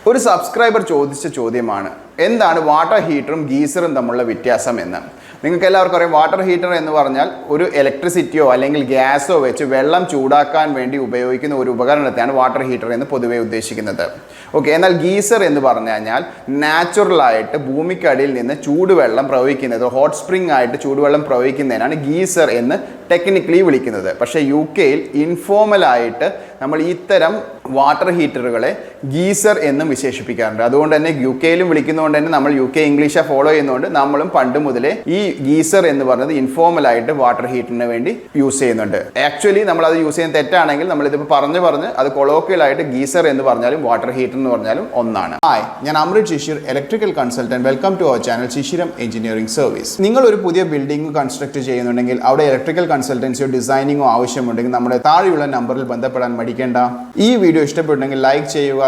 ഒരു സബ്സ്ക്രൈബർ ചോദിച്ച ചോദ്യമാണ്, എന്താണ് വാട്ടർ ഹീറ്ററും ഗീസറും തമ്മിലുള്ള വ്യത്യാസം എന്ന്. നിങ്ങൾക്ക് എല്ലാവർക്കും അറിയാം, വാട്ടർ ഹീറ്റർ എന്ന് പറഞ്ഞാൽ ഒരു ഇലക്ട്രിസിറ്റിയോ അല്ലെങ്കിൽ ഗ്യാസോ വെച്ച് വെള്ളം ചൂടാക്കാൻ വേണ്ടി ഉപയോഗിക്കുന്ന ഒരു ഉപകരണത്തെയാണ് വാട്ടർ ഹീറ്റർ എന്ന് പൊതുവെ ഉദ്ദേശിക്കുന്നത്. ഓക്കെ, എന്നാൽ ഗീസർ എന്ന് പറഞ്ഞു കഴിഞ്ഞാൽ നാച്ചുറലായിട്ട് ഭൂമിക്കടിയിൽ നിന്ന് ചൂടുവെള്ളം പ്രവഹിക്കുന്നത്, ഹോട്ട് സ്പ്രിംഗ് ആയിട്ട് ചൂടുവെള്ളം പ്രവഹിക്കുന്നതിനാണ് ഗീസർ എന്ന് ടെക്നിക്കലി വിളിക്കുന്നത്. പക്ഷേ UK-യിൽ ഇൻഫോർമലായിട്ട് നമ്മൾ ഇത്തരം വാട്ടർ ഹീറ്ററുകളെ ഗീസർ എന്നും വിശേഷിപ്പിക്കാറുണ്ട്. അതുകൊണ്ട് തന്നെ UK-യിലും വിളിക്കുന്നതുകൊണ്ട് തന്നെ നമ്മൾ UK ഇംഗ്ലീഷ് ഫോളോ ചെയ്യുന്നതുകൊണ്ട് നമ്മളും പണ്ട് മുതലേ ഈ ഗീസർ എന്ന് പറയുന്നത് ഇൻഫോർമലായിട്ട് വാട്ടർ ഹീറ്ററിന് വേണ്ടി യൂസ് ചെയ്യുന്നുണ്ട്. ആക്ച്വലി നമ്മൾ അത് യൂസ് ചെയ്യുന്നത് തെറ്റാണെങ്കിൽ നമ്മളിതിപ്പോൾ പറഞ്ഞ് അത് കൊളോക്കിയലായിട്ട് ഗീസർ എന്ന് പറഞ്ഞാലും വാട്ടർ ഹീറ്റർ എന്ന് പറഞ്ഞാലും ഒന്നാണ്. ഹായ്, ഞാൻ Amrit Shishir, electrical consultant. Welcome to our channel Shishiram engineering service. നിങ്ങൾ ഒരു പുതിയ ബിൽഡിംഗ് കൺസ്ട്രക്ട് ചെയ്യുന്നുണ്ടെങ്കിൽ അവിടെ ഇലക്ട്രിക്കൽ കൺസൾട്ടൻസിയോ ഡിസൈനിങ്ങോ ആവശ്യമുണ്ടെങ്കിൽ നമ്മുടെ താഴെയുള്ള നമ്പറിൽ ബന്ധപ്പെടാൻ മടിക്കേണ്ട. ഈ വീഡിയോ ഇഷ്ടപ്പെട്ടുണ്ടെങ്കിൽ ലൈക്ക് ചെയ്യുക,